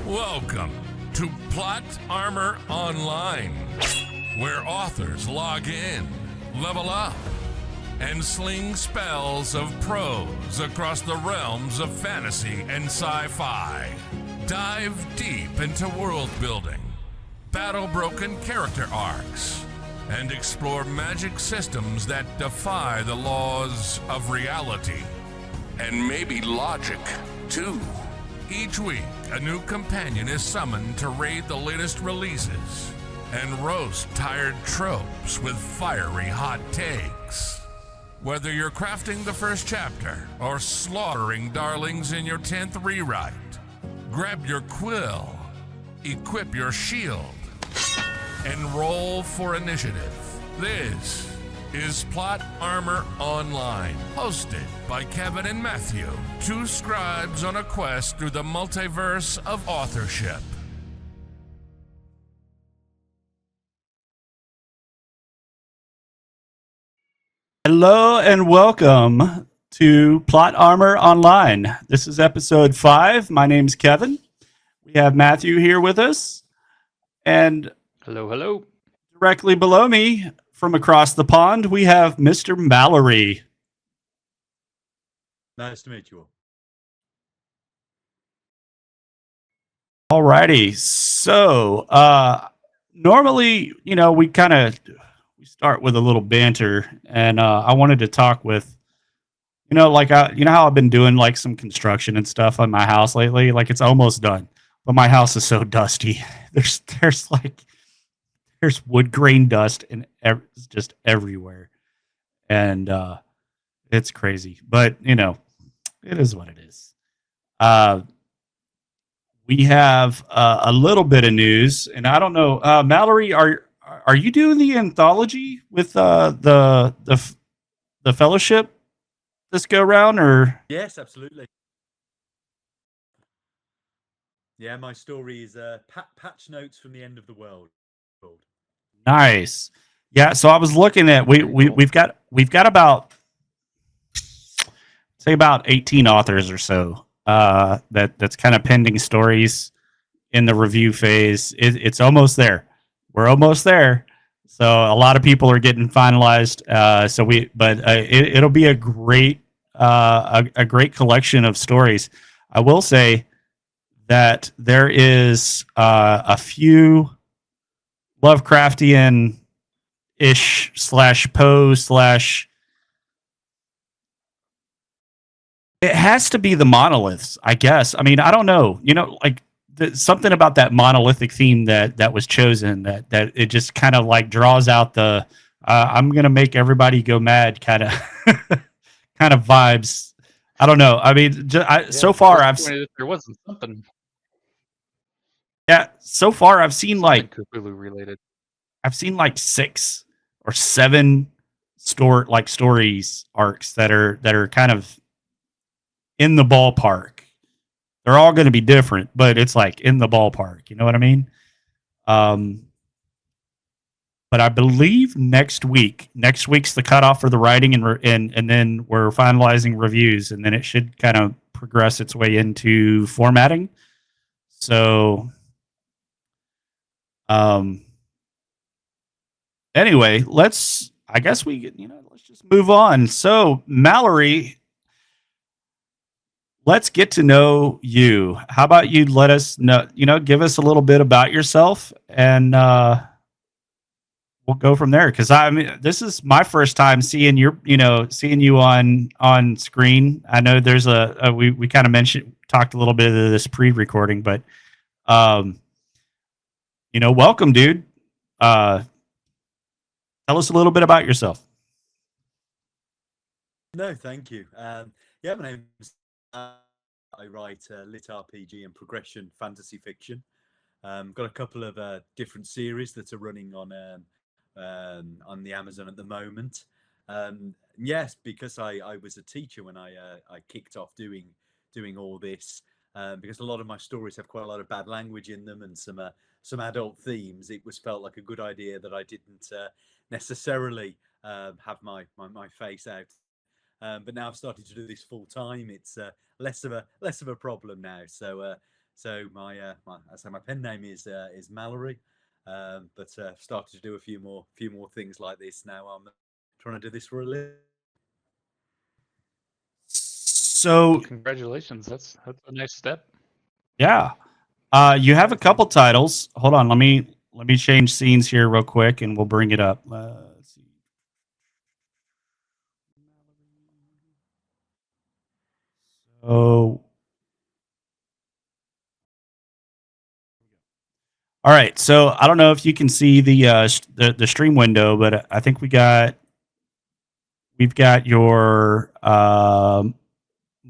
Welcome to Plot Armor Online, where authors log in, level up, and sling spells of prose across the realms of fantasy and sci-fi. Dive deep into world building, battle-broken character arcs, and explore magic systems that defy the laws of reality. And maybe logic, too. Each week, a new companion is summoned to raid the latest releases and roast tired tropes with fiery hot takes. Whether you're crafting the first chapter or slaughtering darlings in your 10th rewrite, grab your quill, equip your shield, and roll for initiative. This is Plot Armor Online, hosted by Kevin and Matthew, two scribes on a quest through the multiverse of authorship. Hello and welcome to Plot Armor Online. This is episode 5. My name's Kevin. We have Matthew here with us. And hello. Directly below me, from across the pond, we have Mr. Malory. Nice to meet you All all. righty. So, normally, we start with a little banter, and I wanted to talk with, how I've been doing like some construction and stuff on my house lately. Like it's almost done, but my house is so dusty. There's wood grain dust and just everywhere, and it's crazy. But it is what it is. We have a little bit of news, and I don't know, Malory, are you doing the anthology with the fellowship this go round, or? Yes, absolutely. Yeah, my story is patch notes from the end of the world. Nice. Yeah, so I was looking at we've got about 18 authors or so that's kind of pending stories in the review phase. It's almost there. We're almost there. So a lot of people are getting finalized. It'll be a great collection of stories. I will say that there is a few Lovecraftian-ish /Poe/ it has to be the monoliths, I guess. I mean, I don't know. Something about that monolithic theme that was chosen that it just kind of like draws out the I'm gonna make everybody go mad kind of kind of vibes. I don't know. I mean, so far I've there wasn't something. Yeah, so far I've seen like Cthulhu related. I've seen like 6 or 7 stories arcs that are kind of in the ballpark. They're all going to be different, but it's like in the ballpark. You know what I mean? But I believe next week's the cutoff for the writing, and then we're finalizing reviews, and then it should kind of progress its way into formatting. So, anyway, let's just move on. So, Malory, let's get to know you. How about you let us know, give us a little bit about yourself, and we'll go from there. Because this is my first time seeing you on screen. I know there's we kind of talked a little bit of this pre-recording, but welcome, dude. Tell us a little bit about yourself. No, thank you. My name's I write LitRPG and progression fantasy fiction. Got a couple of different series that are running on the Amazon at the moment. Yes, because I was a teacher when I kicked off doing all this. Because a lot of my stories have quite a lot of bad language in them and some adult themes. It was felt like a good idea that I didn't necessarily have my face out. But now I've started to do this full time. It's less of a problem now. So So my pen name is Malory, but I've started to do a few more things like this now. I'm trying to do this for a living. So Congratulations. That's a nice step. yeah, you have a couple titles. Hold on, let me change scenes here real quick, and we'll bring it up. Let's see. So, all right. So I don't know if you can see the stream window, but I think we've got your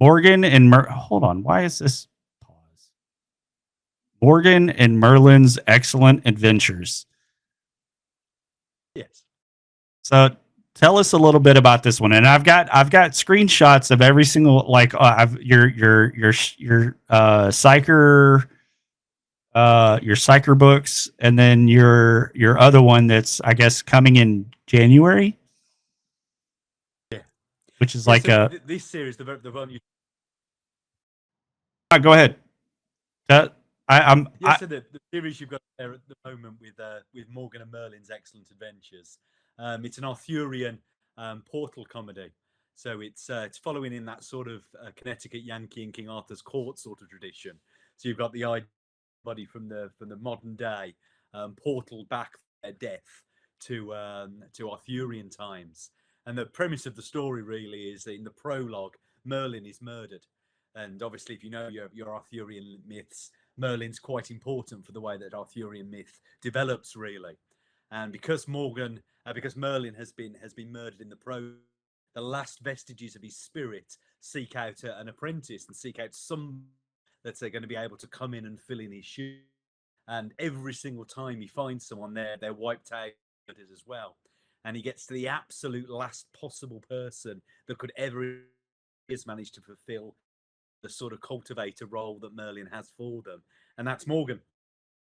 Morgan and hold on. Why is this pause? Morgan and Merlin's Excellent Adventures. Yes. So tell us a little bit about this one, and I've got screenshots of every single I've your Psyker your Psyker books, and then your other one that's I guess coming in January. Yeah, which is like so this series, the one you. Go ahead. I'm So the series you've got there at the moment with Morgan and Merlin's Excellent Adventures, it's an Arthurian portal comedy. So it's following in that sort of Connecticut Yankee and King Arthur's court sort of tradition. So you've got the idea from the modern day portal back their death to Arthurian times. And the premise of the story really is that in the prologue, Merlin is murdered. And obviously, if you know your Arthurian myths, Merlin's quite important for the way that Arthurian myth develops, really. And because Merlin has been murdered in the the last vestiges of his spirit seek out an apprentice and seek out some that they're going to be able to come in and fill in his shoes. And every single time he finds someone there, they're wiped out as well. And he gets to the absolute last possible person that could ever has managed to fulfill the sort of cultivator role that Merlin has for them, and that's Morgan.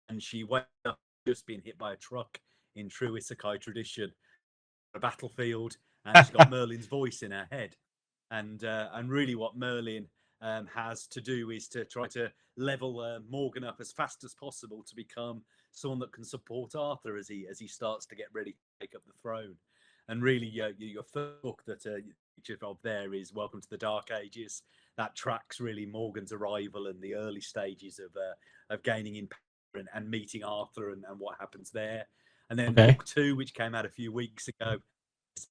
And she wakes up just being hit by a truck in true isekai tradition, a battlefield, and she's got Merlin's voice in her head. And really, what Merlin has to do is to try to level Morgan up as fast as possible to become someone that can support Arthur as he starts to get ready to take up the throne. And really, your first book that picture of there is Welcome to the Dark Ages. That tracks really Morgan's arrival and the early stages of gaining in power and meeting Arthur and what happens there. And then book 2, which came out a few weeks ago, is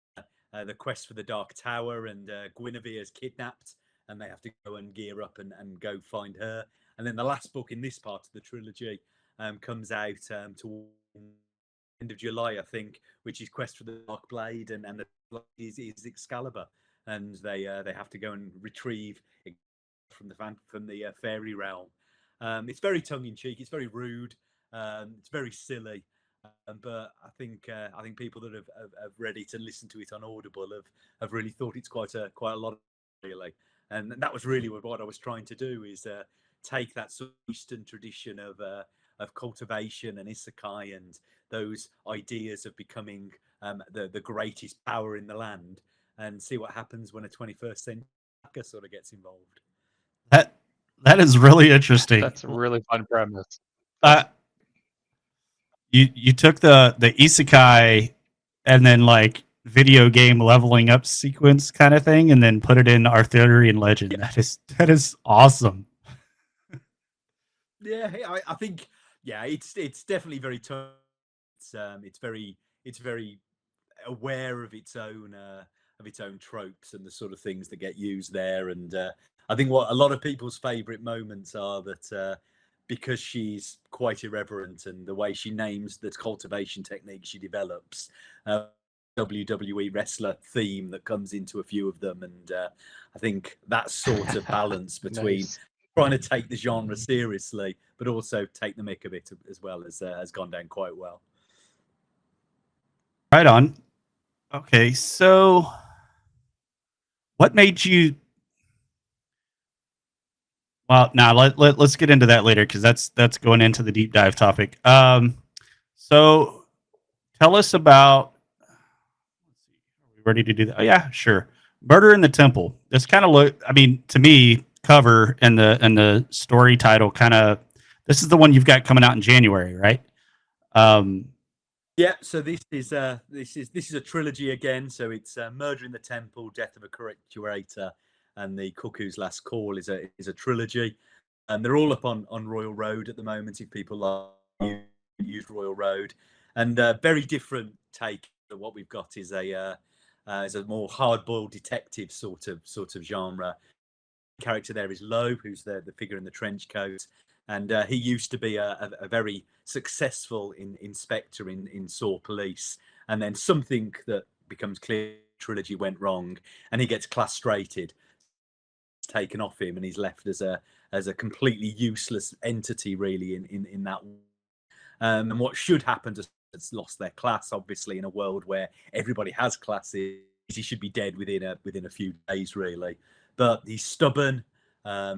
the quest for the Dark Tower, and Guinevere is kidnapped, and they have to go and gear up and go find her. And then the last book in this part of the trilogy comes out towards the end of July, I think, which is Quest for the Dark Blade, and the is Excalibur, and they have to go and retrieve from the fairy realm. It's very tongue in cheek. It's very rude. It's very silly. But I think people that have ready to listen to it on Audible have really thought it's quite a lot, really. And that was really what I was trying to do, is take that sort of Eastern tradition of cultivation and isekai and those ideas of becoming the greatest power in the land, and see what happens when a 21st century hacker sort of gets involved. That is really interesting. That's a really fun premise. You took the isekai and then like video game leveling up sequence kind of thing, and then put it in Arthurian legend. Yeah. That is awesome. Yeah, I think it's definitely very tough. It's very aware of its own tropes and the sort of things that get used there. And I think what a lot of people's favorite moments are that because she's quite irreverent, and the way she names the cultivation technique she develops, WWE wrestler theme that comes into a few of them. And I think that sort of balance between nice. Trying to take the genre seriously, but also take the mick of it as well, has gone down quite well. Right on. Okay, so what made you? Well, now let's get into that later, because that's going into the deep dive topic. So tell us about. Let's see, are we ready to do that? Oh, yeah, sure. Murder in the Temple. This kind of to me, cover and the story title kind of. This is the one you've got coming out in January, right? Yeah, so this is a trilogy again. So it's Murder in the Temple, Death of a Curator, and The Cuckoo's Last Call is a trilogy, and they're all up on Royal Road at the moment. If people like use Royal Road, and very different take. What we've got is a more hard-boiled detective sort of genre. Character there is Lowe, who's the figure in the trench coat, and he used to be a very successful inspector in Saw Police, and then something that becomes clear trilogy went wrong, and he gets castrated, taken off him, and he's left as a completely useless entity, really, in that. And what should happen to that's lost their class, obviously, in a world where everybody has classes, he should be dead within a few days, really. But he's stubborn.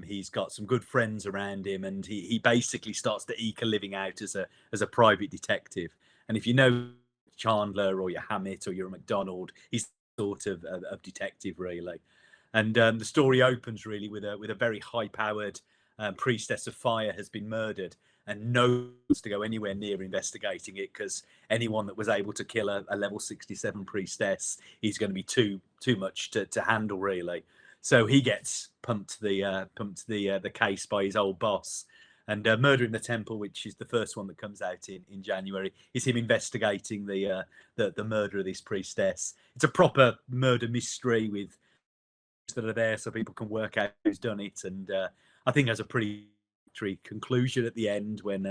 He's got some good friends around him, and he basically starts to eke a living out as a private detective. And if you know Chandler or your Hammett or you're a McDonald, he's sort of detective, really. And the story opens really with a very high-powered priestess of fire has been murdered, and no one's to go anywhere near investigating it, because anyone that was able to kill a level 67 priestess is going to be too much to handle, really. So he gets pumped the case by his old boss. And Murder in the Temple, which is the first one that comes out in January, is him investigating the murder of this priestess. It's a proper murder mystery with that are there so people can work out who's done it. And I think there's a pretty conclusion at the end when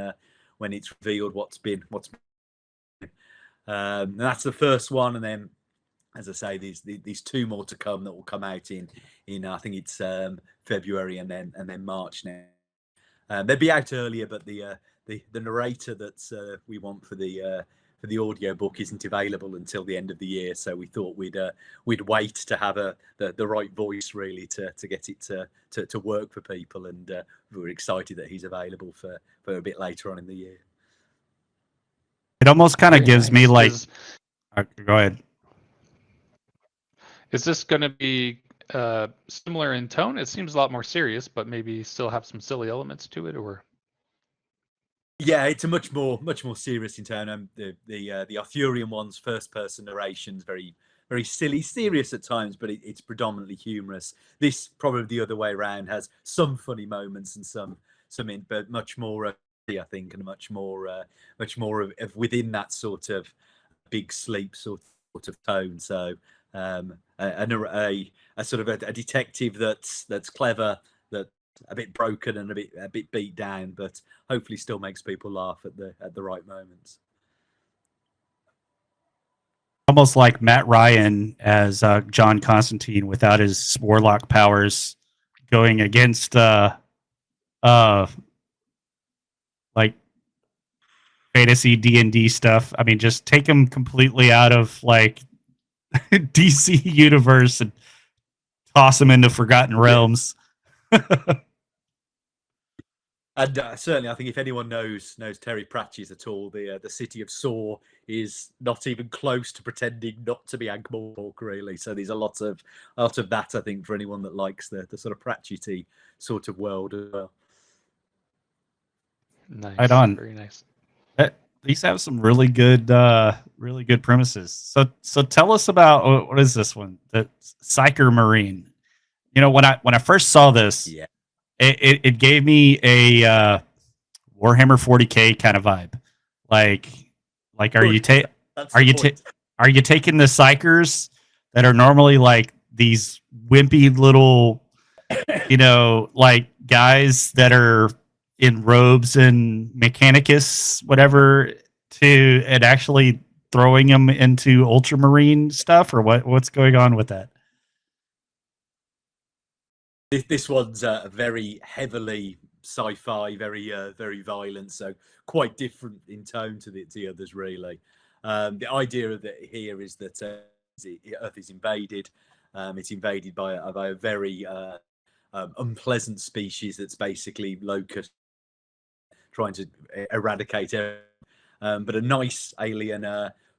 it's revealed what's been. And that's the first one, and then, as I say, these two more to come that will come out in I think it's February and then March now. They'd be out earlier, but the narrator that we want for the audio book isn't available until the end of the year. So we thought we'd wait to have the right voice, really, to get it to work for people, and we're excited that he's available for a bit later on in the year. It almost kind of Very gives nice. me like. Go ahead. Is this going to be similar in tone? It seems a lot more serious, but maybe still have some silly elements to it, or? Yeah, it's a much more serious in tone. The Arthurian one's first person narration's very silly, serious at times, but it's predominantly humorous. This, probably the other way around, has some funny moments and some but much more, I think, and much more of within that sort of big sleep sort of tone. So a sort of a detective that's clever, that a bit broken and a bit beat down, but hopefully still makes people laugh at the right moments. Almost like Matt Ryan as John Constantine without his warlock powers, going against like fantasy D&D stuff. I mean, just take him completely out of like DC universe and toss him into Forgotten Realms. And certainly, I think if anyone knows Terry Pratchett at all, the city of Saw is not even close to pretending not to be Ankh-Morpork, really. So there's a lot of that, I think, for anyone that likes the sort of Pratchett-y sort of world as well. Nice. Right on. Very nice. These have some really good premises. So tell us about what is this one? The Psyker Marine. You know, when I first saw this, Yeah. It gave me a Warhammer 40K kind of vibe. Like are you taking the Psykers that are normally like these wimpy little, like guys that are in robes and Mechanicus, whatever, and actually throwing them into Ultramarine stuff, or what's going on with that? This one's very heavily sci-fi, very violent, so quite different in tone to the others, really. The idea of it here is that Earth is invaded. It's invaded by a very unpleasant species that's basically locust, trying to eradicate it. But a nice alien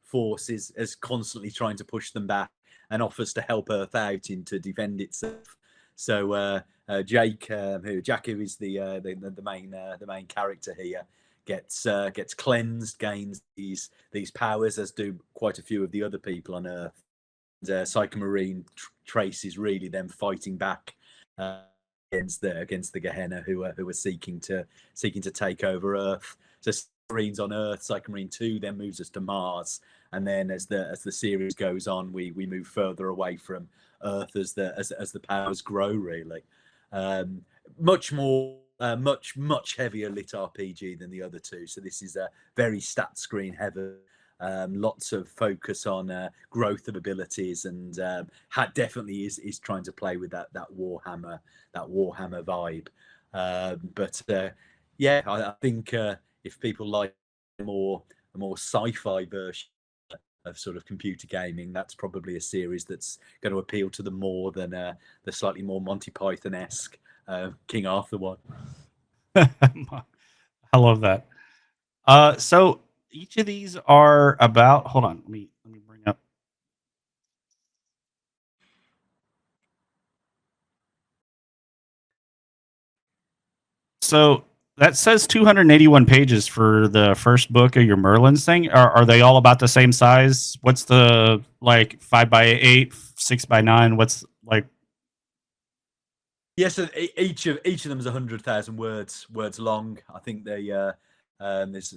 force is constantly trying to push them back and offers to help Earth out to defend itself. So Jake, who is the main character here, gets cleansed, gains these powers, as do quite a few of the other people on Earth. Psyker Marine traces really them fighting back against the Gehenna who are seeking to take over Earth. So Marines on Earth, Psyker Marine 2 then moves us to Mars, and then as the series goes on, we move further away from Earth as the powers grow. Really, much heavier lit RPG than the other two. So this is a very stat screen heavy. Lots of focus on growth of abilities, and definitely is trying to play with that Warhammer vibe. But yeah, I think if people like a more sci-fi version of sort of computer gaming, that's probably a series that's going to appeal to them more than the slightly more Monty Python-esque King Arthur one. I love that. So each of these are about. Hold on, let me bring up. So that says 281 pages for the first book of your Merlin's thing. Are they all about the same size? What's the 5x8, 6x9? What's like? Yes, yeah, so each of them is 100,000 words long. I think there's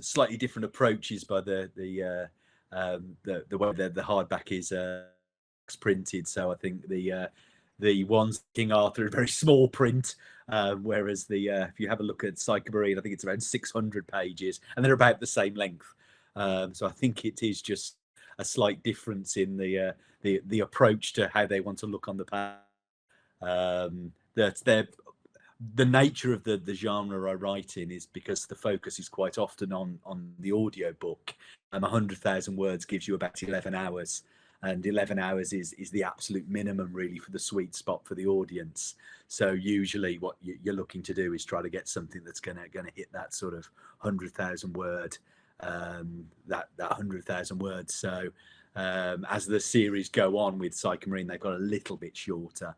slightly different approaches by the way the hardback is printed. So I think the ones King Arthur are very small print, whereas if you have a look at Psyker Marine, I think it's around 600 pages, and they're about the same length. So I think it is just a slight difference in the approach to how they want to look on the page. That's the nature of the genre I write in is because the focus is quite often on the audio book. 100,000 words gives you about 11 hours, and 11 hours is the absolute minimum really for the sweet spot for the audience. So usually what you're looking to do is try to get something that's gonna hit that sort of 100,000 word, that 100,000 words. So as the series go on with Psyker Marine, they've got a little bit shorter.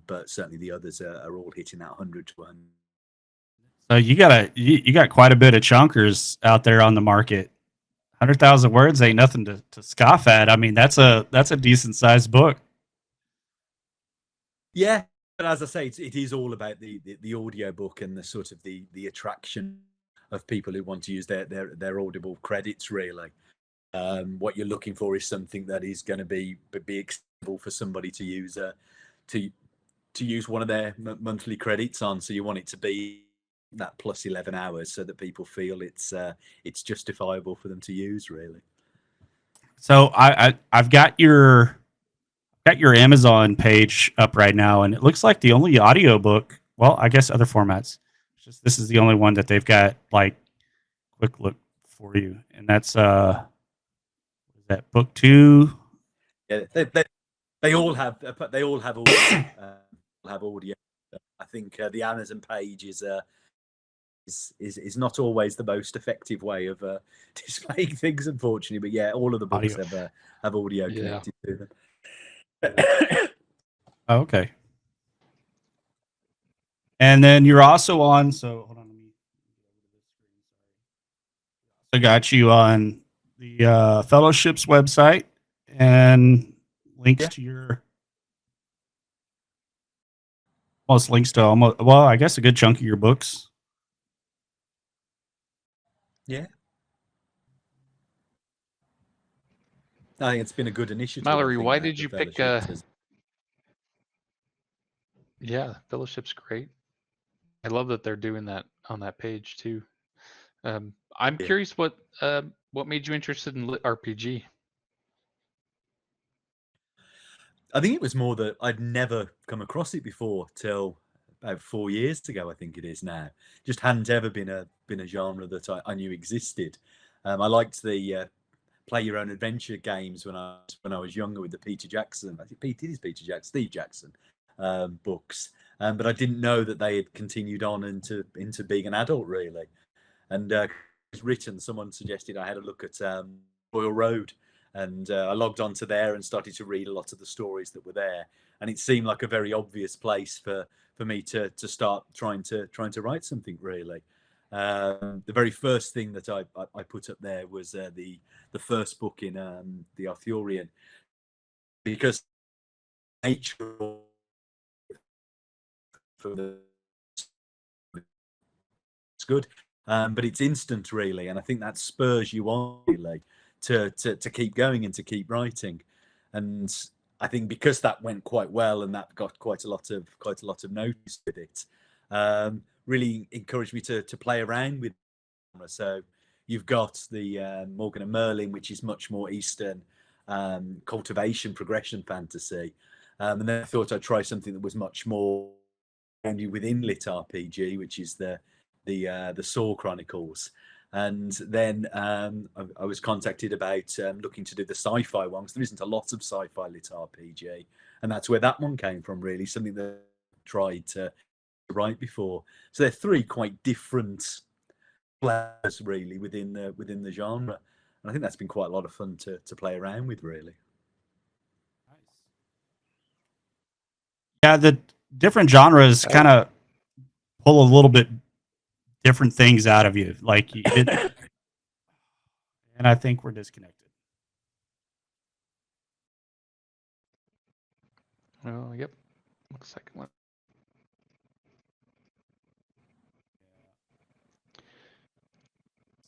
But certainly the others are all hitting that 100 to 100. So you got quite a bit of chunkers out there on the market. 100,000 words ain't nothing to scoff at. I mean, that's a decent sized book. Yeah, but as I say, it is all about the audio book and the sort of the attraction of people who want to use their Audible credits. Really, what you're looking for is something that is going to be accessible for somebody to use. To use one of their monthly credits on, so you want it to be that plus 11 hours, so that people feel it's justifiable for them to use. Really. So I've got your Amazon page up right now, and it looks like the only audiobook. Well, I guess other formats. It's just this is the only one that they've got quick look for you, and that's that book 2. Yeah, they all have audio. Have audio. I think the Amazon page is not always the most effective way of displaying things, unfortunately. But yeah, all of the books have audio connected to them. Oh, okay. And then you're also on. So hold on, I got you on the Fellowship's website and links to your. Almost links to I guess a good chunk of your books. Yeah. I think it's been a good initiative. Malory, why did you pick Yeah, Fellowship's great. I love that they're doing that on that page too. I'm curious what made you interested in LitRPG? I think it was more that I'd never come across it before till about 4 years ago. I think it is now. Just hadn't ever been a genre that I knew existed. I liked the play your own adventure games when I was younger with the Peter Jackson. I think Steve Jackson books. But I didn't know that they had continued on into being an adult really. And someone suggested I had a look at Royal Road. And I logged onto there and started to read a lot of the stories that were there, and it seemed like a very obvious place for me to start trying to write something really. The very first thing that I put up there was the first book in the Arthurian, because nature for the it's good, but it's instant really, and I think that spurs you on really to keep going and to keep writing. And I think because that went quite well and that got quite a lot of notice with it, really encouraged me to play around with it. So you've got the Morgan and Merlin, which is much more Eastern cultivation progression fantasy, and then I thought I'd try something that was much more within LitRPG, which is the Saw Chronicles. And then I was contacted about looking to do the sci-fi one, because there isn't a lot of sci-fi LitRPG, and that's where that one came from really, something that I tried to write before. So they're three quite different players really within the genre, and I think that's been quite a lot of fun to play around with really. Yeah, the different genres kind of pull a little bit different things out of you. Like it, and I think we're disconnected. Oh, yep. Looks like one.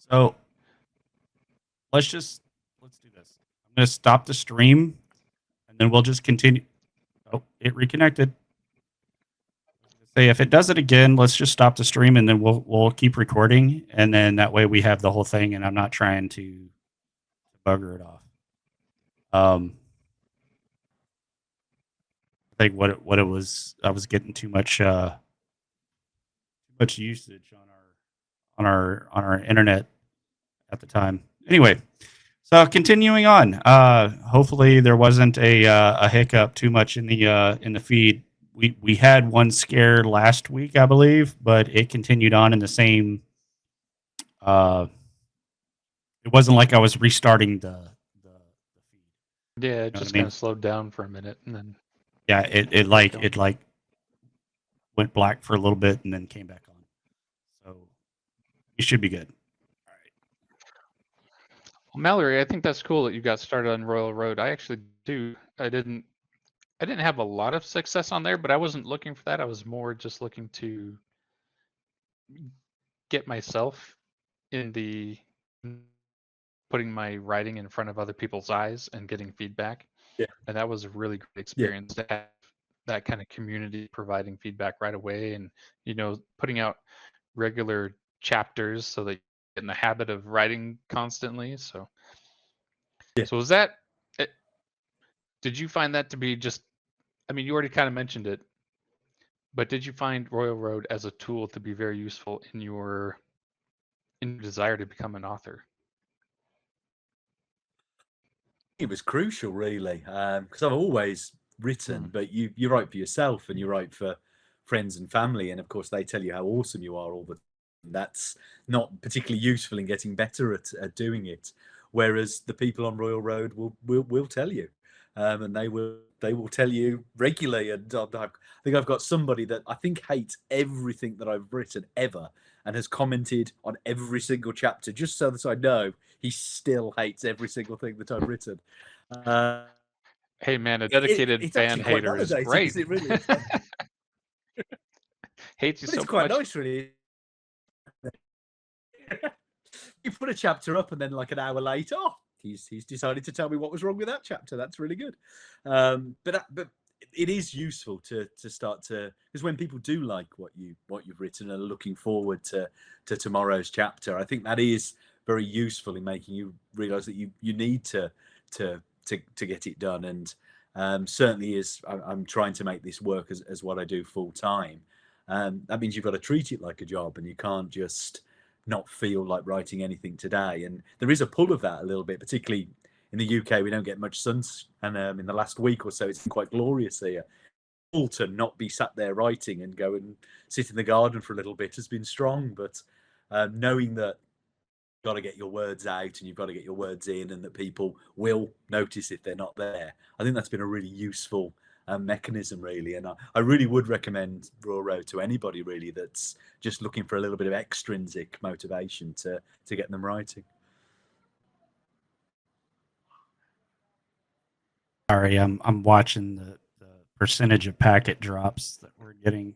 So let's do this. I'm going to stop the stream, and then we'll just continue. Oh, it reconnected. Say if it does it again, let's just stop the stream, and then we'll keep recording, and then that way we have the whole thing, and I'm not trying to bugger it off. I think what it was, I was getting too much usage on our internet at the time. Anyway, so continuing on. Hopefully there wasn't a hiccup too much in the feed. We had one scare last week, I believe, but it continued on in the same. It wasn't like I was restarting the feed. Yeah, it just kind of slowed down for a minute, and then yeah, it went black for a little bit and then came back on. So it should be good. All right. Well, Mallory, I think that's cool that you got started on Royal Road. I actually do. I didn't have a lot of success on there, but I wasn't looking for that. I was more just looking to get myself in the putting my writing in front of other people's eyes and getting feedback. Yeah. And that was a really great experience to have that kind of community providing feedback right away, and putting out regular chapters so that you get in the habit of writing constantly. So was that did you find that to be just, I mean, you already kind of mentioned it, but did you find Royal Road as a tool to be very useful in your desire to become an author? It was crucial really, because I've always written, but you write for yourself and you write for friends and family, and of course they tell you how awesome you are all the time. That's not particularly useful in getting better at doing it, whereas the people on Royal Road will tell you, and they will tell you regularly. And I think I've got somebody that I think hates everything that I've written ever and has commented on every single chapter, just so that I know he still hates every single thing that I've written. Hey man, a dedicated fan hater is great. It really is. Hates you so much. It's quite nice, really. You put a chapter up, and then like an hour later, he's decided to tell me what was wrong with that chapter. That's really good. But it is useful to start to, because when people do like what you've written and are looking forward to tomorrow's chapter, I think that is very useful in making you realize that you need to get it done. And certainly is, I'm trying to make this work as what I do full time. That means you've got to treat it like a job, and you can't just not feel like writing anything today. And there is a pull of that a little bit, particularly in the UK. We don't get much sun, and in the last week or so, it's been quite glorious here. To not be sat there writing and go and sit in the garden for a little bit has been strong, but knowing that got to get your words out and you've got to get your words in, and that people will notice if they're not there. I think that's been a really useful mechanism, really. And I really would recommend Rowe to anybody, really, that's just looking for a little bit of extrinsic motivation to get them writing. Sorry, I'm watching the percentage of packet drops that we're getting.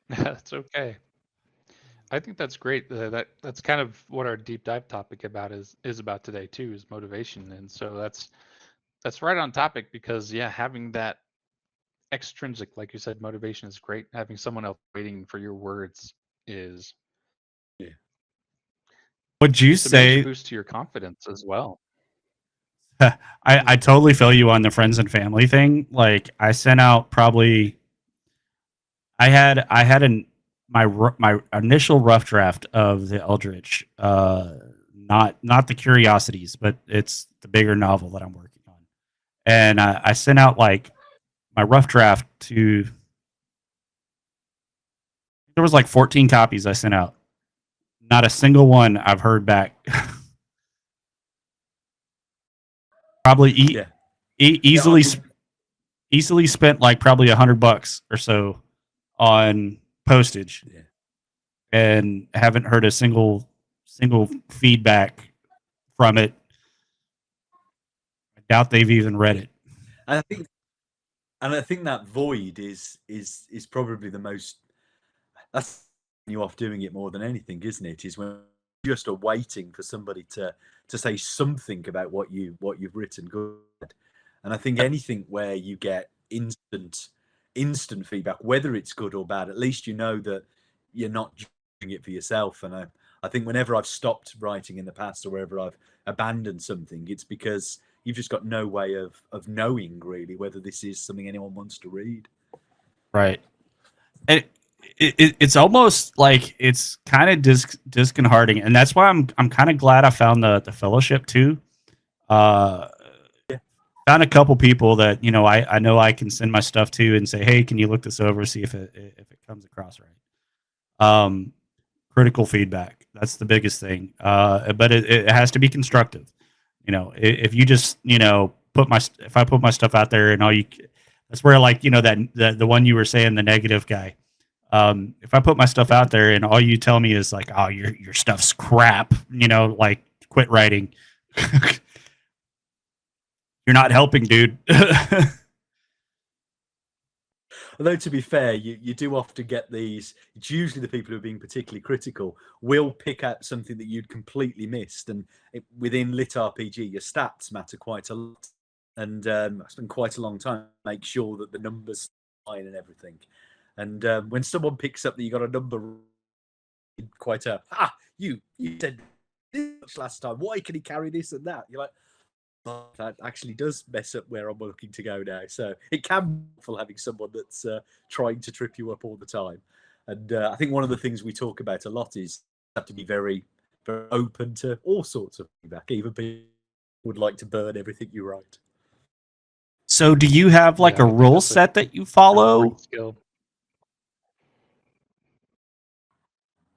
That's okay. I think that's great. That's kind of what our deep dive topic is about today too, is motivation. And so that's right on topic, because having that extrinsic, like you said, motivation is great. Having someone else waiting for your words is Would you just a major say boost to your confidence as well. I totally feel you on the friends and family thing. Like, I sent out probably I had my initial rough draft of the Eldritch, not the Curiosities, but it's the bigger novel that I'm working on, and I sent out like my rough draft to. There was like 14 copies I sent out. Not a single one I've heard back. Probably easily spent like probably $100 or so on postage, and haven't heard a single feedback from it. I doubt they've even read it. And I think that void is probably the most. That's you off doing it more than anything, isn't it? Is when you're just waiting for somebody to say something about what you've written good. And I think anything where you get instant feedback, whether it's good or bad, at least you know that you're not doing it for yourself. And I think whenever I've stopped writing in the past, or wherever I've abandoned something, it's because you've just got no way of knowing really whether this is something anyone wants to read. Right. And it's almost like it's kind of disconcerting, and that's why I'm kind of glad I found the fellowship too. Found a couple people that I know I can send my stuff to and say, hey, can you look this over, see if it comes across right. Critical feedback, that's the biggest thing, but it has to be constructive. If you just if I put my stuff out there and that's where, like, that the one you were saying, the negative guy. If I put my stuff out there and all you tell me is like, oh, your stuff's crap, like, quit writing. You're not helping, dude. Although, to be fair, you do often get these. It's usually the people who are being particularly critical will pick out something that you'd completely missed. And within LitRPG, your stats matter quite a lot. And I spent quite a long time to make sure that the numbers fine and everything. And when someone picks up that you got a number, quite you said this last time. Why can he carry this and that? You're like, oh, that actually does mess up where I'm looking to go now. So it can be helpful having someone that's trying to trip you up all the time. And I think one of the things we talk about a lot is you have to be very, very open to all sorts of feedback. Even people would like to burn everything you write. So do you have like a rule set that you follow?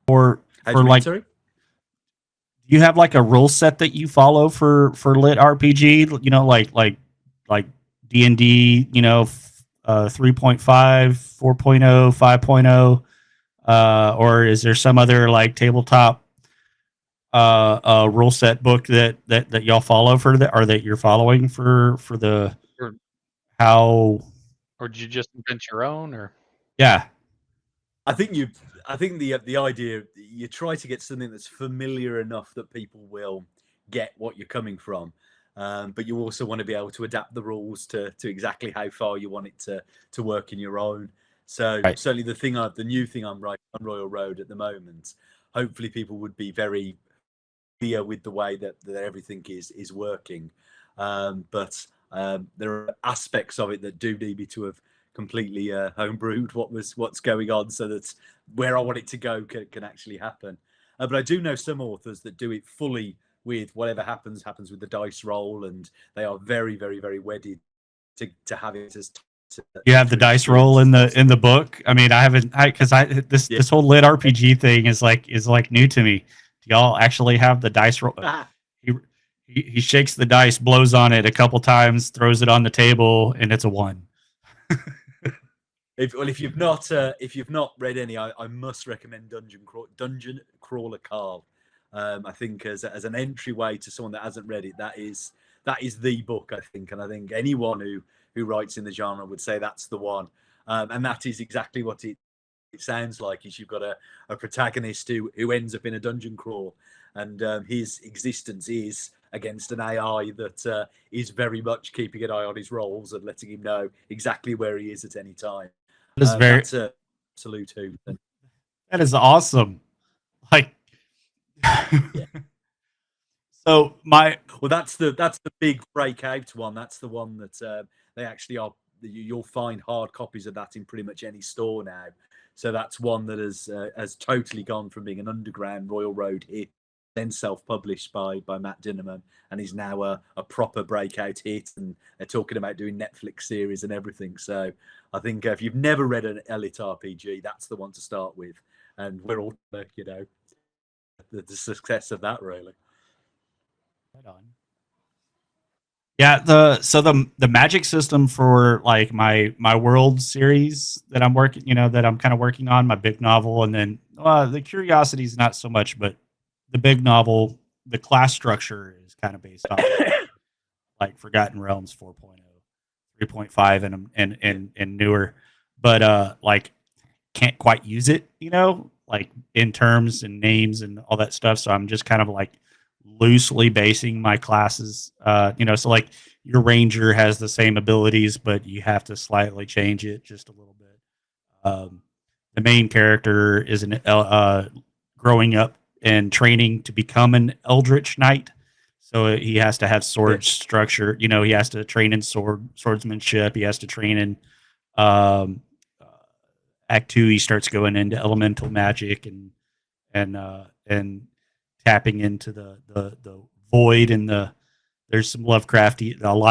Or like, sorry? Do you have like a rule set that you follow for LitRPG? Like D&D, 3.5, 4.0, 5.0, or is there some other like tabletop rule set book that y'all follow for that, or that you're following for the how? Or did you just invent your own? Or I think the idea, you try to get something that's familiar enough that people will get what you're coming from, but you also want to be able to adapt the rules to exactly how far you want it to work in your own. So right. Certainly the new thing I'm writing on Royal Road at the moment, hopefully people would be very clear with the way that everything is working, but there are aspects of it that do need me to have completely homebrewed what's going on, so that where I want it to go can actually happen. But I do know some authors that do it fully with whatever happens with the dice roll, and they are very, very, very wedded to have it as. You have the dice roll in the book. I mean, I haven't, because this whole LitRPG thing is like new to me. Do y'all actually have the dice roll? He, he shakes the dice, blows on it a couple times, throws it on the table, and it's a 1. If you've not read any, I must recommend Dungeon Crawler Carl. I think as an entryway to someone that hasn't read it, that is the book, I think, and I think anyone who writes in the genre would say that's the one, and that is exactly what it sounds like. Is you've got a protagonist who ends up in a dungeon crawl, and his existence is against an AI that is very much keeping an eye on his rolls and letting him know exactly where he is at any time. That's a absolute hoot. That is awesome. Like, yeah. So that's the big breakout one. That's the one that they actually are. You'll find hard copies of that in pretty much any store now. So that's one that has totally gone from being an underground Royal Road hit, then self-published by Matt Dinnerman, and is now a proper breakout hit. And they're talking about doing Netflix series and everything. So I think if you've never read an LitRPG, that's the one to start with. And we're all, the success of that, really. Right on. Yeah, the magic system for like my world series that I'm working, that I'm kind of working on, my big novel, and then the Curiosity is not so much, but the big novel, the class structure is kind of based off like Forgotten Realms 4.0, 3.5 and newer, but like can't quite use it, like in terms and names and all that stuff. So I'm just kind of like loosely basing my classes, so like your ranger has the same abilities, but you have to slightly change it just a little bit. The main character is growing up and training to become an eldritch knight, so he has to have sword structure. He has to train in swordsmanship. He has to train in um, Act 2. He starts going into elemental magic and tapping into the void, and there's some a lot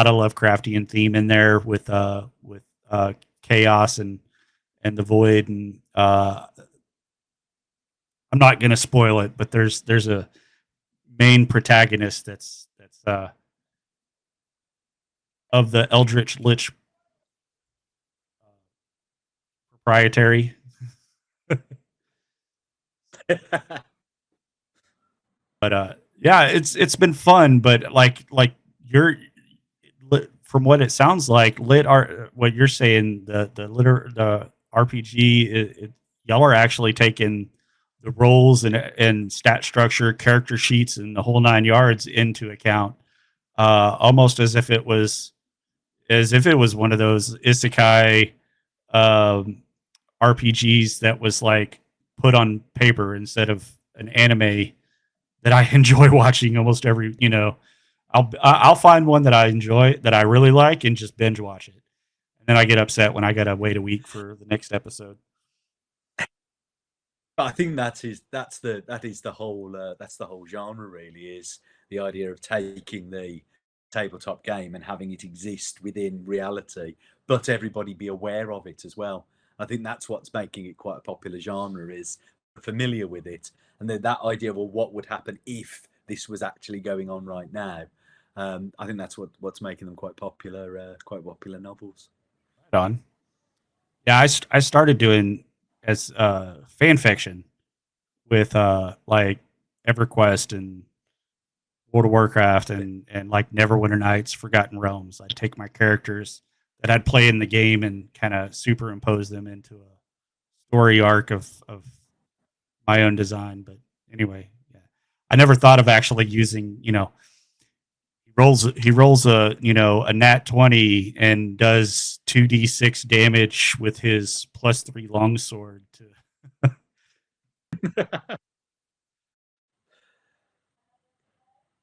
of Lovecraftian theme in there with chaos and the void, and I'm not going to spoil it, but there's a main protagonist that's of the Eldritch Lich proprietary. But yeah, it's been fun. But like you're from what it sounds like, what you're saying, the RPG, y'all are actually taking the roles and stat structure, character sheets, and the whole 9 yards into account, almost as if it was one of those isekai RPGs that was like put on paper instead of an anime that I enjoy watching almost every. I'll find one that I enjoy, that I really like, and just binge watch it, and then I get upset when I gotta wait a week for the next episode. I think that is the whole genre, really, is the idea of taking the tabletop game and having it exist within reality, but everybody be aware of it as well. I think that's what's making it quite a popular genre, is familiar with it, and then that idea of, well, what would happen if this was actually going on right now. I think that's what's making them quite popular novels. Right on. Yeah, I started doing as fan fiction with like EverQuest and World of Warcraft and like Neverwinter Nights, Forgotten Realms. I'd take my characters that I'd play in the game and kind of superimpose them into a story arc of my own design. But anyway, yeah, I never thought of actually using. He rolls a nat 20 and does 2d6 damage with his +3 longsword to.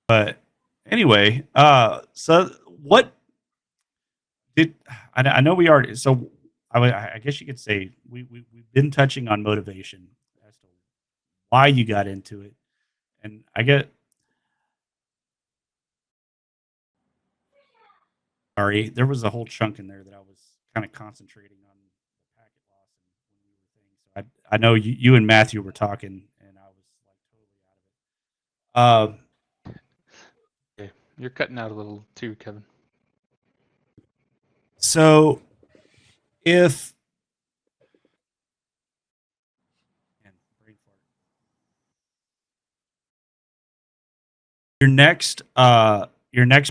But anyway, so what did I know we already, so I guess you could say we've been touching on motivation as to why you got into it, and I get sorry, there was a whole chunk in there that I was kind of concentrating on the packet loss and when we were things. So I know you and Matthew were talking, and I was like totally out of it. Uh, Okay. You're cutting out a little too, Kevin. so if your next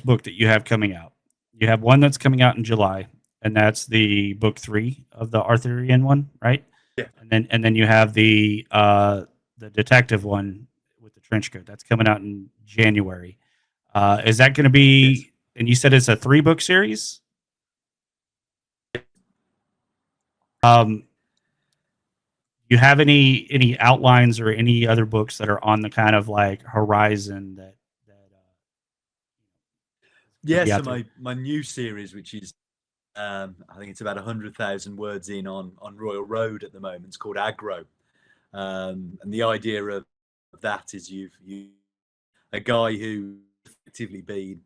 book that you have coming out, you have one that's coming out in July, and that's the book 3 of the Arthurian one, right? Yeah. And then you have the detective one with the trench coat that's coming out in January. Is that going to be? Yes. And you said it's a 3-book series. You have any outlines or any other books that are on the kind of like horizon that Yeah, be so out there? my new series, which is I think it's about 100,000 words in on Royal Road at the moment. It's called Aggro, and the idea of that is you a guy who effectively been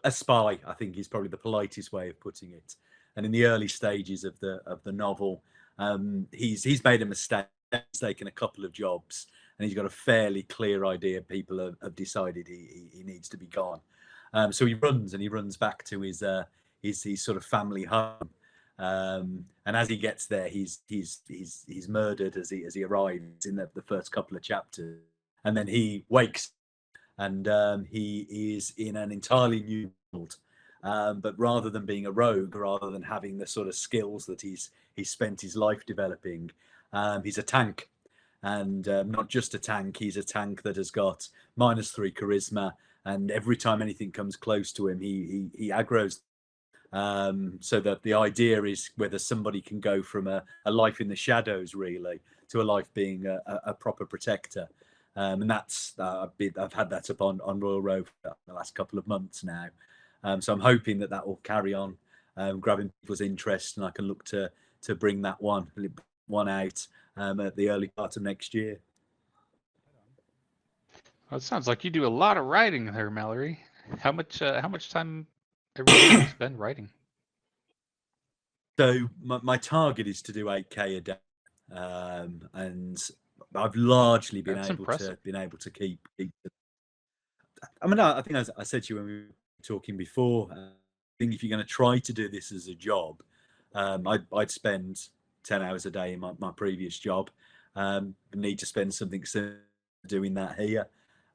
a spy. I think is probably the politest way of putting it. And in the early stages of the novel, he's made a mistake. He's taken a couple of jobs, and he's got a fairly clear idea. People have decided he needs to be gone. So he runs back to his sort of family home. And as he gets there, he's murdered as he arrives in the first couple of chapters, and then he wakes and he is in an entirely new world. But rather than being a rogue, rather than having the sort of skills that he's spent his life developing, he's a tank, and not just a tank. He's a tank that has got -3 charisma, and every time anything comes close to him, he aggroes. So that the idea is whether somebody can go from a life in the shadows, really, to a life being a proper protector. And that's I've had that up on Royal Road for the last couple of months now. So I'm hoping that will carry on, grabbing people's interest, and I can look to bring that one out at the early part of next year. Well, it sounds like you do a lot of writing there, Malory. How much time every day do you spend writing? So my target is to do 8K a day, and I've largely been That's able impressive. to keep. I mean, I think as I said to you when we were talking before, I think if you're going to try to do this as a job, I'd spend 10 hours a day in my previous job. Need to spend something similar doing that here.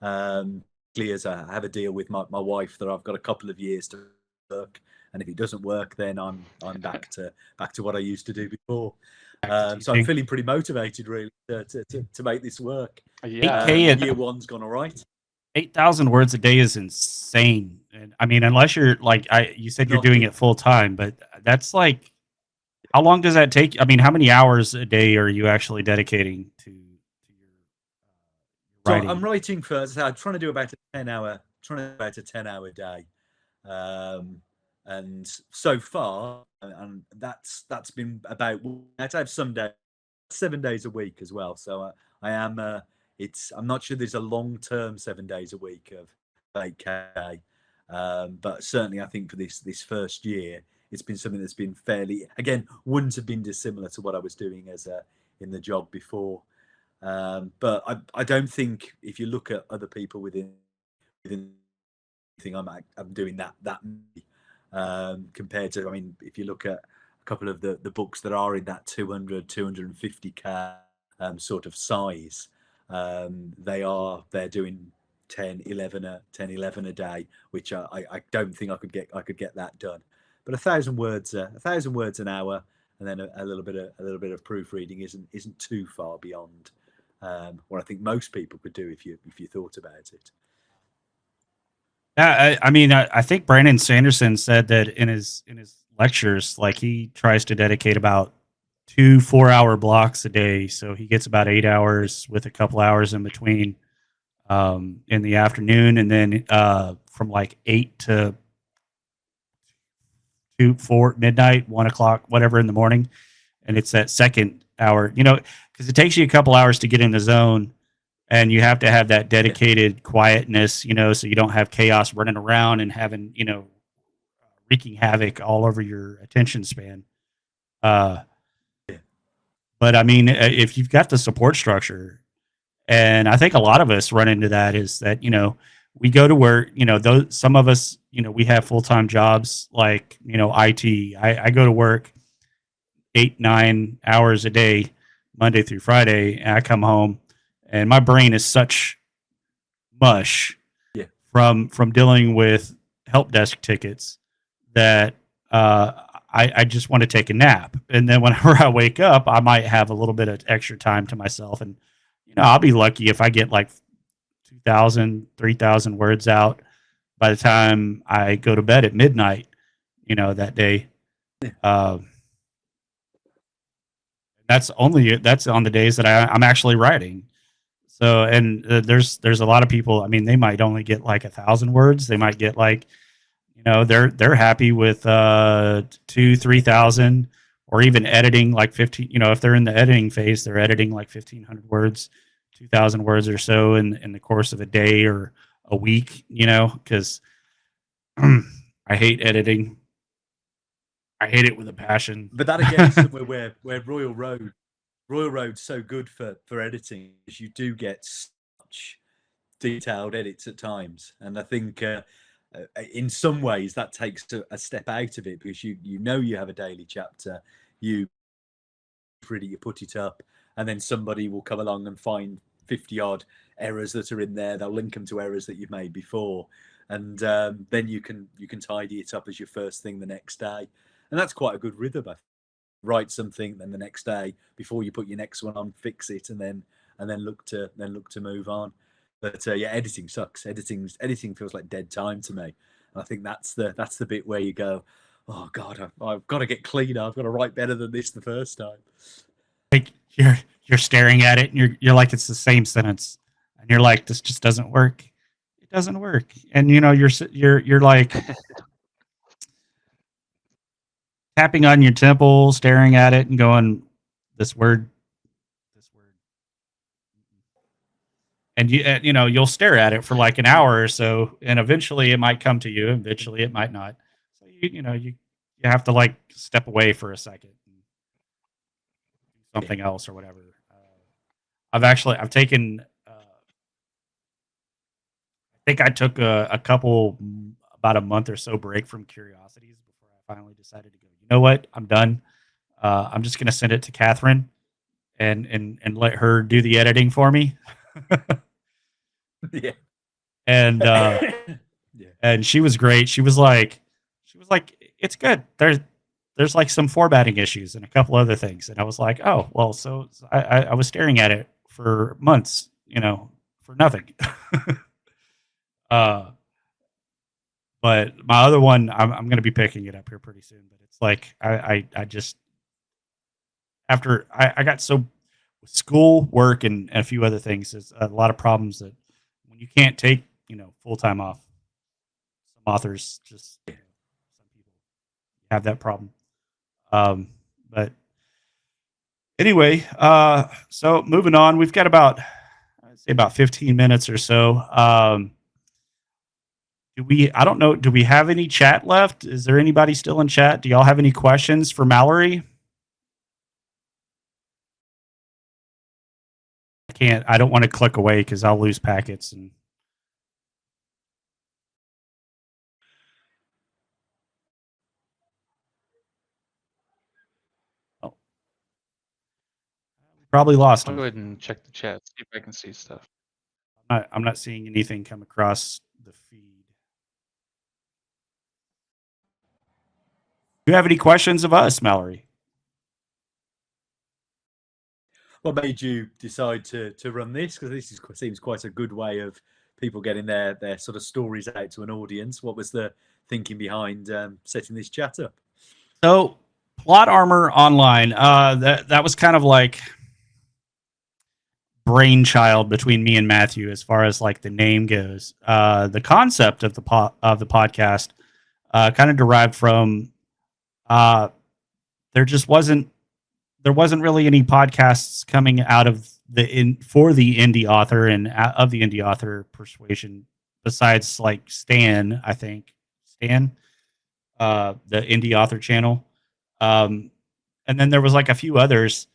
As I have a deal with my wife that I've got a couple of years to work, and if it doesn't work, then I'm back to what I used to do before. So I'm feeling pretty motivated, really, to make this work. Yeah. 8K Year one's gone all right. 8,000 words a day is insane. And I mean, unless you're like you said, you're doing it full time, but that's like, how long does that take? I mean, how many hours a day are you actually dedicating to your writing? So I'm writing for. I'm trying to do about a 10-hour day, and so far, and that's been about. I have some days, 7 days a week as well. So I am. I'm not sure there's a long-term 7 days a week of 8K, but certainly I think for this first year, it's been something that's been fairly. Again, wouldn't have been dissimilar to what I was doing in the job before. But I don't think if you look at other people within thing I'm doing that compared to, I mean, if you look at a couple of the books that are in that 250k sort of size, they're doing 10 11 a day, which I don't think I could get that done. But 1,000 words an hour, and then a little bit of proofreading isn't too far beyond what I think most people could do if you thought about it. Yeah, I mean, I think Brandon Sanderson said that in his lectures, like he tries to dedicate about 2 4-hour blocks a day, so he gets about 8 hours with a couple hours in between in the afternoon, and then from like 8 to 2 4 midnight, 1 o'clock, whatever in the morning, and it's that second hour, because it takes you a couple hours to get in the zone. And you have to have that dedicated quietness, so you don't have chaos running around and having, wreaking havoc all over your attention span. But I mean, if you've got the support structure And I think a lot of us run into that is that, we go to work, those, some of us, we have full-time jobs like, IT. I go to work 8-9 hours a day, Monday through Friday, and I come home and my brain is such mush Yeah. from dealing with help desk tickets that I just want to take a nap. And then whenever I wake up, I might have a little bit of extra time to myself. And, I'll be lucky if I get like 2,000, 3,000 words out by the time I go to bed at midnight, that day. That's on the days that I'm actually writing. So, and there's a lot of people. I mean, they might only get like 1,000 words. They might get like, they're happy with 2,000-3,000, or even editing like 15. If they're in the editing phase, they're editing like 1,500 words, 2,000 words or so in the course of a day or a week. Because I hate editing. I hate it with a passion. But that again is somewhere where Royal Road's so good for editing, is you do get such detailed edits at times, and I think in some ways that takes a step out of it, because you have a daily chapter, you put it up, and then somebody will come along and find 50 odd errors that are in there. They'll link them to errors that you've made before, and then you can tidy it up as your first thing the next day. And that's quite a good rhythm. Write something, then the next day, before you put your next one on, fix it, and then look to move on. But yeah, editing sucks. Editing feels like dead time to me. And I think that's the bit where you go, oh God, I've got to get cleaner. I've got to write better than this the first time. Like you're staring at it, and you're like, it's the same sentence, and you're like, this just doesn't work. It doesn't work, and you're like. Tapping on your temple, staring at it, and going, this word, and you'll stare at it for like an hour or so, and eventually it might come to you. Eventually, it might not. So you have to like step away for a second, and do something else or whatever. I've taken. I think I took a couple, about a month or so break from Curiosities before I finally decided to go, you know what? I'm done. I'm just going to send it to Catherine and let her do the editing for me. Yeah. And Yeah. and she was great. She was like, it's good. There's like some formatting issues and a couple other things. And I was like, oh, well, so I was staring at it for months, for nothing. But my other one, I'm going to be picking it up here pretty soon. But it's like I just, after I got so, with school, work, and a few other things, there's a lot of problems that when you can't take full time off. Some authors just, some people have that problem. But anyway, so moving on, we've got about, I'd say about 15 minutes or so. I don't know, do we have any chat left? Is there anybody still in chat? Do y'all have any questions for Malory? I don't want to click away because I'll lose packets. And probably lost I'll them. go ahead and check the chat, see if I can see stuff. I'm not seeing anything come across the feed. Do you have any questions of us, Malory? What made you decide to run this? Because this seems quite a good way of people getting their sort of stories out to an audience. What was the thinking behind setting this chat up? So, Plot Armor Online, that was kind of like brainchild between me and Matthew as far as like the name goes. The concept of the podcast kind of derived from there wasn't really any podcasts coming out of for the indie author and of the indie author persuasion besides like Stan, I think Stan, the indie author channel. And then there was like a few others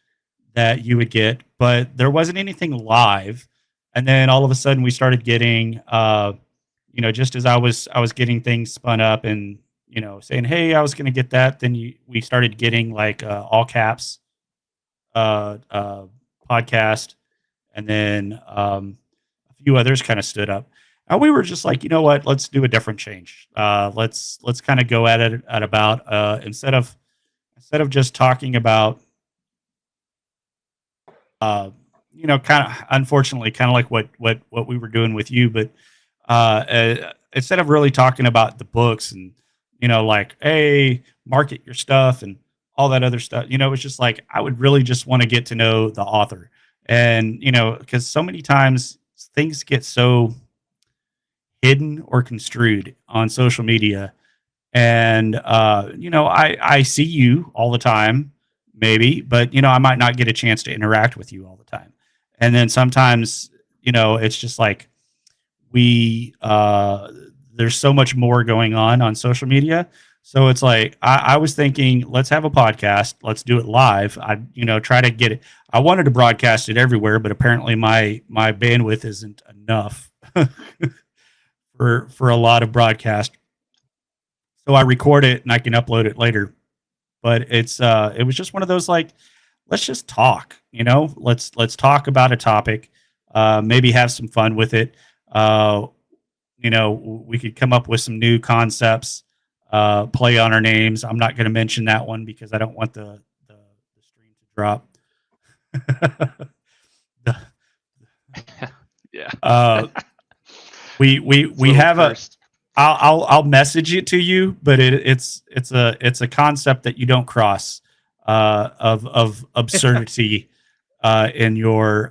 that you would get, but there wasn't anything live. And then all of a sudden we started getting, just as I was getting things spun up and, saying, hey, I was going to get that. Then we started getting like all caps uh, uh, podcast. And then a few others kind of stood up. And we were just like, you know what? Let's do a different change. Let's kind of go at it at about instead of just talking about kind of unfortunately kind of like what we were doing with you, but instead of really talking about the books and like, hey, market your stuff and all that other stuff, it's just like I would really just want to get to know the author. And because so many times things get so hidden or construed on social media, and I see you all the time, maybe, but I might not get a chance to interact with you all the time. And then sometimes it's just like we there's so much more going on social media. So it's like I was thinking, let's have a podcast, let's do it live. I try to get it. I wanted to broadcast it everywhere, but apparently my bandwidth isn't enough for a lot of broadcast. So I record it and I can upload it later. But it was just one of those like, let's just talk. Let's talk about a topic. Maybe have some fun with it. We could come up with some new concepts. Play on our names. I'm not going to mention that one because I don't want the stream to drop. Yeah. We have cursed. I'll message it to you, but it's a concept that you don't cross of absurdity in your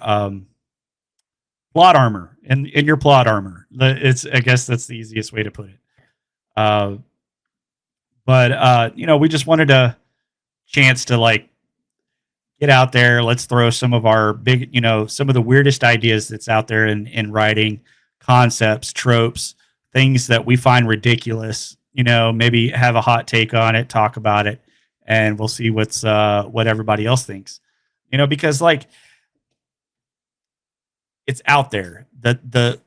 plot armor in your plot armor. I guess that's the easiest way to put it. But we just wanted a chance to like get out there. Let's throw some of our big, some of the weirdest ideas that's out there in writing, concepts, tropes, things that we find ridiculous, maybe have a hot take on it, talk about it, and we'll see what everybody else thinks, because like it's out there. The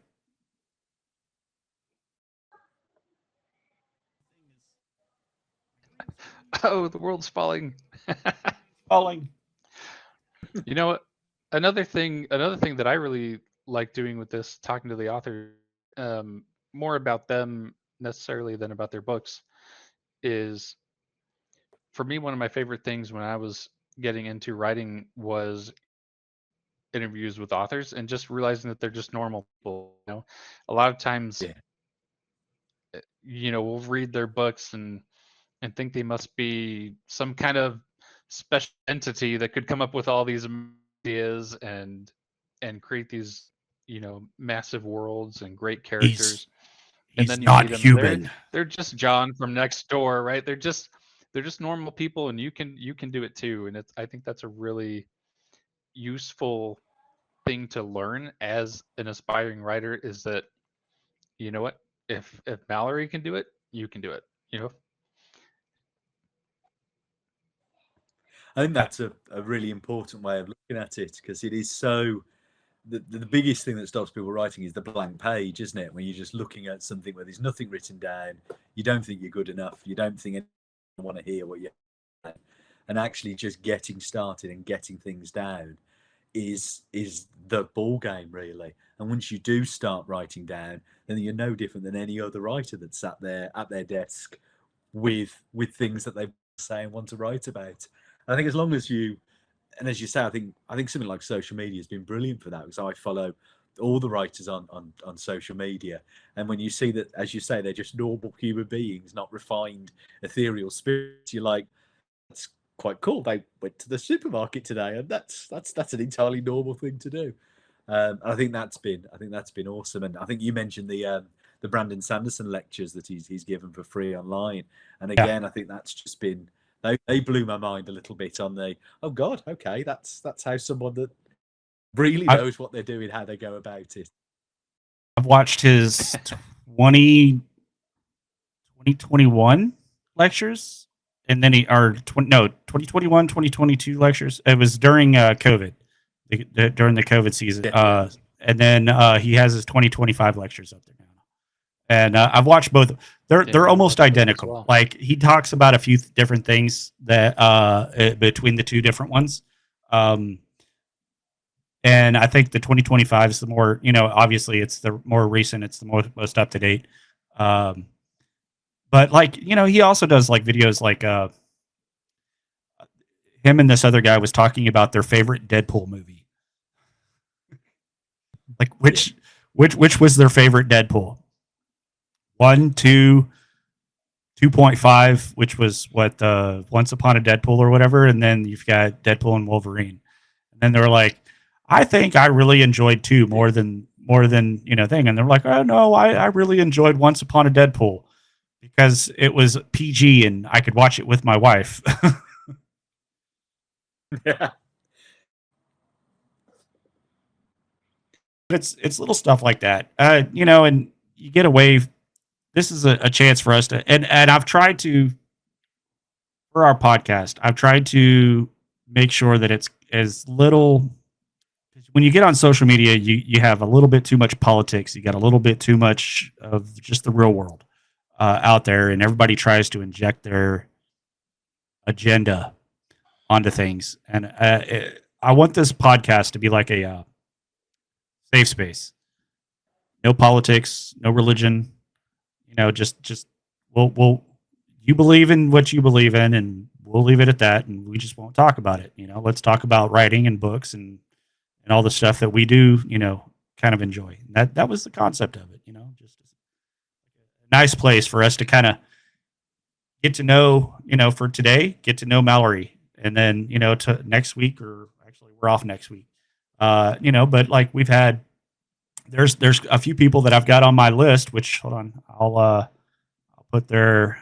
Oh, the world's falling. falling. You know what? Another thing that I really like doing with this, talking to the author, more about them necessarily than about their books, is for me one of my favorite things when I was getting into writing was interviews with authors and just realizing that they're just normal people. A lot of times, we'll read their books and think they must be some kind of special entity that could come up with all these ideas and create these massive worlds and great characters. He's then you not meet them, human. They're just John from next door, right? They're just normal people, and you can do it too. And I think that's a really useful thing to learn as an aspiring writer, is that what, if Malory can do it, you can do it. I think that's a really important way of looking at it, because it is so. The biggest thing that stops people writing is the blank page, isn't it? When you're just looking at something where there's nothing written down, you don't think you're good enough, you don't think anyone want to hear what you're saying, and actually just getting started and getting things down is the ball game, really. And once you do start writing down, then you're no different than any other writer that's sat there at their desk with things that they say and want to write about. I think as long as you, and as you say, I think something like social media has been brilliant for that, because I follow all the writers on social media, and when you see that, as you say, they're just normal human beings, not refined ethereal spirits, you're like, that's quite cool. They went to the supermarket today, and that's an entirely normal thing to do. And I think that's been awesome. And I think you mentioned the Brandon Sanderson lectures that he's given for free online, and again, I think that's just been. They blew my mind a little bit on the, oh God, okay, that's how someone that really knows what they're doing, how they go about it. I've watched his 2021 lectures, and then 2021, 2022 lectures. It was during COVID, during the COVID season. and then he has his 2025 lectures up there now. And I've watched both. They're Yeah, almost watch those as identical. well. Like he talks about a few different things that between the two different ones. And I think the 2025 is the more, obviously it's the more recent, it's the most up to date. Um, but like, he also does like videos like him and this other guy was talking about their favorite Deadpool movie. Like which was their favorite Deadpool? 1, 2, 2.5, which was what Once Upon a Deadpool or whatever, and then you've got Deadpool and Wolverine. And then they're like, I think I really enjoyed 2 more than thing. And they're like, oh no, I really enjoyed Once Upon a Deadpool because it was PG and I could watch it with my wife. Yeah. It's little stuff like that, and you get away. This is a chance for us to, and I've tried to, for our podcast, I've tried to make sure that it's as little. When you get on social media, you have a little bit too much politics. You got a little bit too much of just the real world out there, and everybody tries to inject their agenda onto things. And I want this podcast to be like a safe space. No politics, no religion. Just we'll you believe in what you believe in, and we'll leave it at that, and we just won't talk about it. Let's talk about writing and books and all the stuff that we do, kind of enjoy. That was the concept of it, just a nice place for us to kind of get to know, for today, get to know Malory, and then to next week, or actually we're off next week, but like we've had. There's a few people that I've got on my list, which hold on, I'll put their.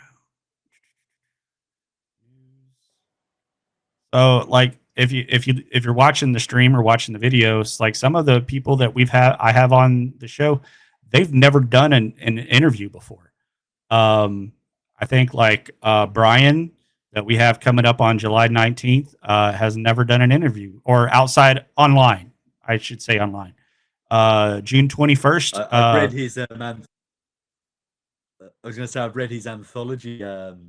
So like if you're watching the stream or watching the videos, like some of the people that I have on the show, they've never done an interview before. I think like Brian that we have coming up on July 19th has never done an interview or outside online. I should say online. June 21st. I've read his I was going to say I've read his anthology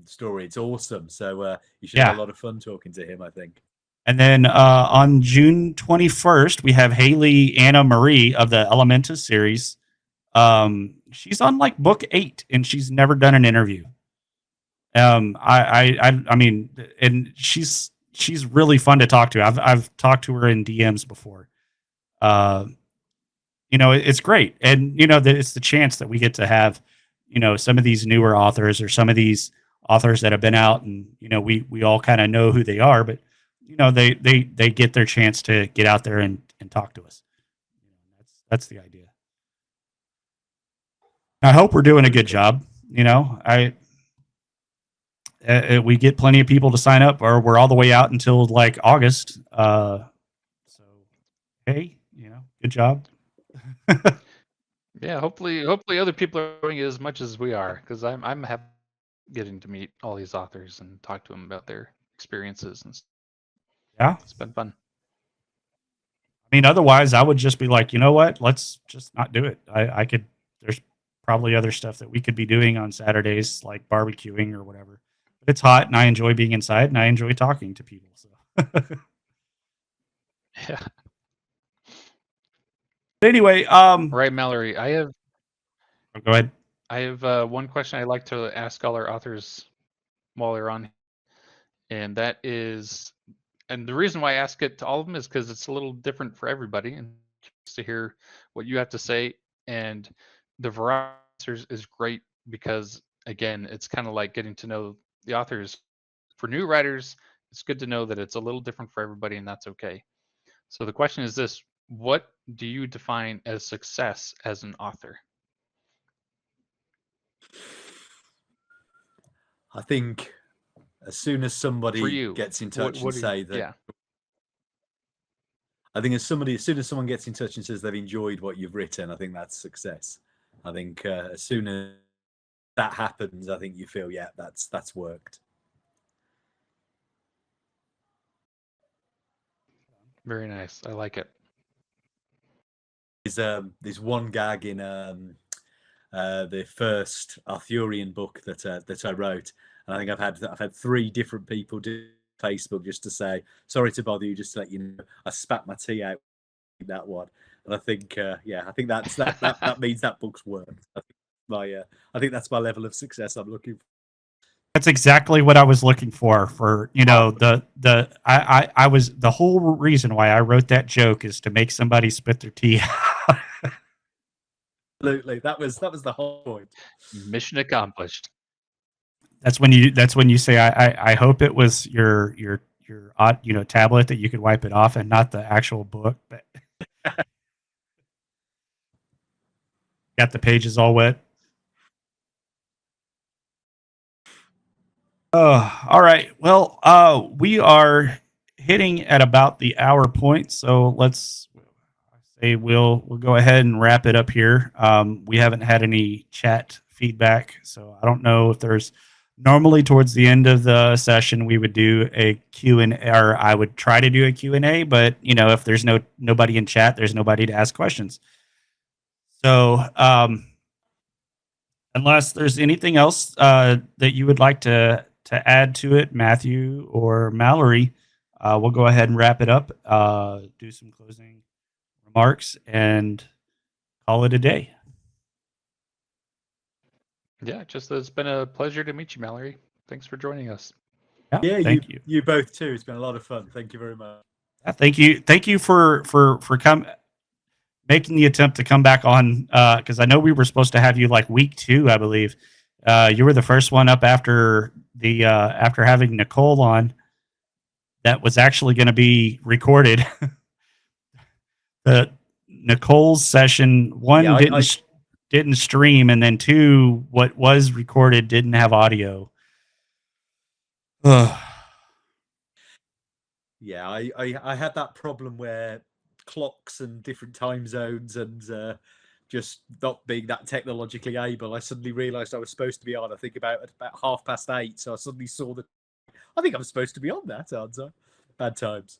story. It's awesome. So you should have a lot of fun talking to him, I think. And then on June 21st, we have Haley Anna Marie of the Elementus series. She's on like book 8, and she's never done an interview. I mean, and she's really fun to talk to. I've talked to her in DMs before. It's great, and it's the chance that we get to have some of these newer authors or some of these authors that have been out, and we all kind of know who they are, but they get their chance to get out there and talk to us. That's the idea. I hope we're doing a good job. We get plenty of people to sign up, or we're all the way out until like August. So hey, good job. Yeah, hopefully other people are doing it as much as we are, because I'm happy getting to meet all these authors and talk to them about their experiences and stuff. Yeah, It's been fun. I mean, otherwise I would just be like, you know what? Let's just not do it. I could. There's probably other stuff that we could be doing on Saturdays, like barbecuing or whatever. But it's hot, and I enjoy being inside, and I enjoy talking to people. So. Yeah. Anyway, Right, Malory. go ahead. I have one question I like to ask all our authors while they're on, and that is, and the reason why I ask it to all of them is because it's a little different for everybody, and to hear what you have to say. And the variety is great because, again, it's kind of like getting to know the authors. For new writers, it's good to know that it's a little different for everybody, and that's okay. So the question is this: what do you define as success as an author? I think as soon as somebody gets in touch and say that, yeah. I think as soon as someone gets in touch and says they've enjoyed what you've written, I think that's success. I think as soon as that happens, I think you feel, yeah, that's worked. Very nice. I like it. there's one gag in the first Arthurian book that I wrote, and I think I've had 3 different people do Facebook just to say sorry to bother you, just to let you know I spat my tea out that one. And I think I think that means that book's worked. I think that's my level of success I'm looking for. That's exactly what I was looking for. I was the whole reason why I wrote that joke is to make somebody spit their tea out. Absolutely, that was the whole point. Mission accomplished. That's when you say I hope it was your tablet that you could wipe it off and not the actual book. But got the pages all wet. All right. Well, we are hitting at about the hour point, so let's say we'll go ahead and wrap it up here. We haven't had any chat feedback, so I don't know if there's normally towards the end of the session we would do a Q&A, or I would try to do a Q&A, but if there's nobody in chat, there's nobody to ask questions. So, unless there's anything else that you would like to add to it, Matthew or Malory, we'll go ahead and wrap it up, do some closing remarks, and call it a day. Yeah, it's been a pleasure to meet you, Malory. Thanks for joining us. Yeah, thank you. You both too. It's been a lot of fun. Thank you very much. Thank you for making the attempt to come back on, because I know we were supposed to have you like week 2, I believe. You were the first one up after having Nicole on that was actually going to be recorded. The Nicole's session 1 didn't stream, and then 2, what was recorded didn't have audio. Yeah, I had that problem where clocks and different time zones and just not being that technologically able, I suddenly realized I was supposed to be on, I think about 8:30. So I suddenly saw that I think I'm supposed to be on that, aren't I? Bad times.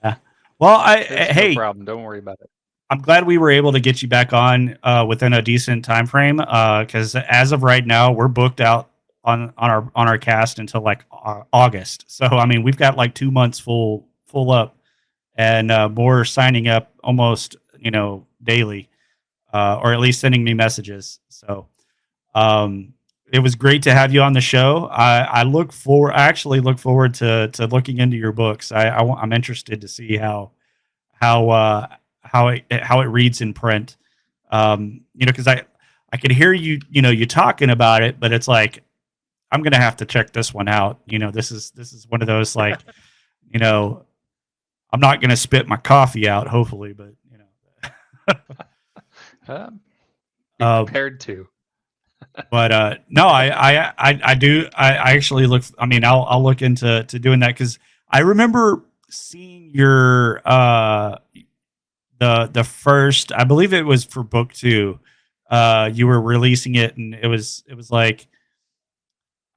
Yeah. Well, no problem. Don't worry about it. I'm glad we were able to get you back on within a decent time frame, because as of right now, we're booked out on our cast until like August. So I mean, we've got like 2 months full up, and more signing up almost daily, or at least sending me messages. So it was great to have you on the show. I actually look forward to looking into your books. I'm interested to see how it reads in print. Because I could hear you talking about it, but it's like I'm gonna have to check this one out. This is one of those like, I'm not gonna spit my coffee out, hopefully, but be prepared to. But no, I do. I actually look. I mean, I'll look into doing that, because I remember seeing your the first. I believe it was for book 2. You were releasing it, and it was like,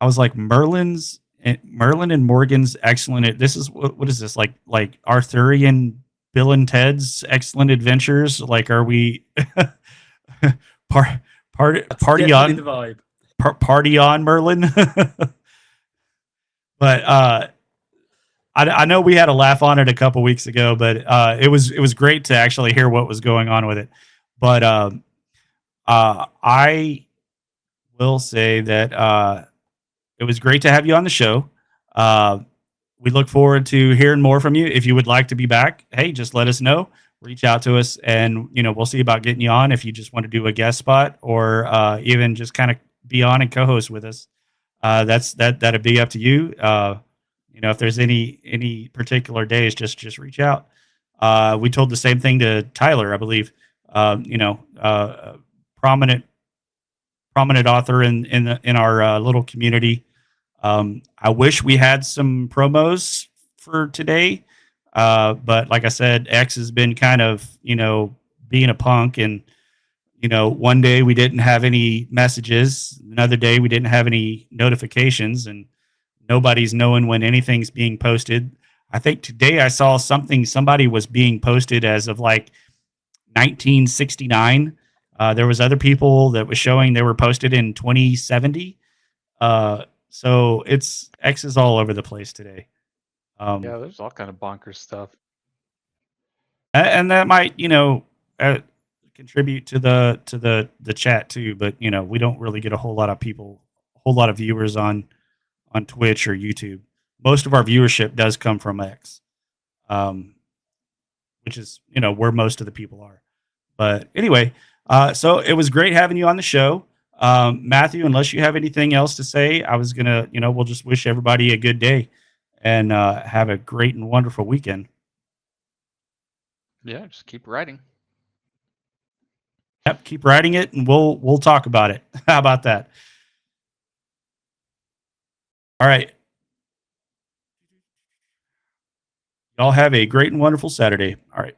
I was like, Merlin and Morgan's excellent. This is what is this like Arthurian Bill and Ted's Excellent Adventures? Like, are we party on the vibe? Party on, Merlin. But I know we had a laugh on it a couple weeks ago, but it was great to actually hear what was going on with it. But I will say that it was great to have you on the show. We look forward to hearing more from you. If you would like to be back, hey, just let us know. Reach out to us, and we'll see about getting you on if you just want to do a guest spot, or even just kind of be on and co-host with us. That'd be up to you. If there's any particular days, just reach out. We told the same thing to Tyler, I believe. Prominent author in our little community. I wish we had some promos for today, but like I said, X has been kind of being a punk, and one day we didn't have any messages, another day we didn't have any notifications, and nobody's knowing when anything's being posted. I think today I saw somebody was being posted as of like 1969. There was other people that was showing they were posted in 2070. So it's X is all over the place today. Yeah, there's all kind of bonkers stuff. And that might, contribute to the chat too. But we don't really get a whole lot of viewers on Twitch or YouTube. Most of our viewership does come from X, which is where most of the people are. But anyway, so it was great having you on the show, Matthew. Unless you have anything else to say, I was gonna, we'll just wish everybody a good day and have a great and wonderful weekend. Yeah, just keep writing. Yep, keep writing it, and we'll talk about it. How about that? All right. Y'all have a great and wonderful Saturday. All right.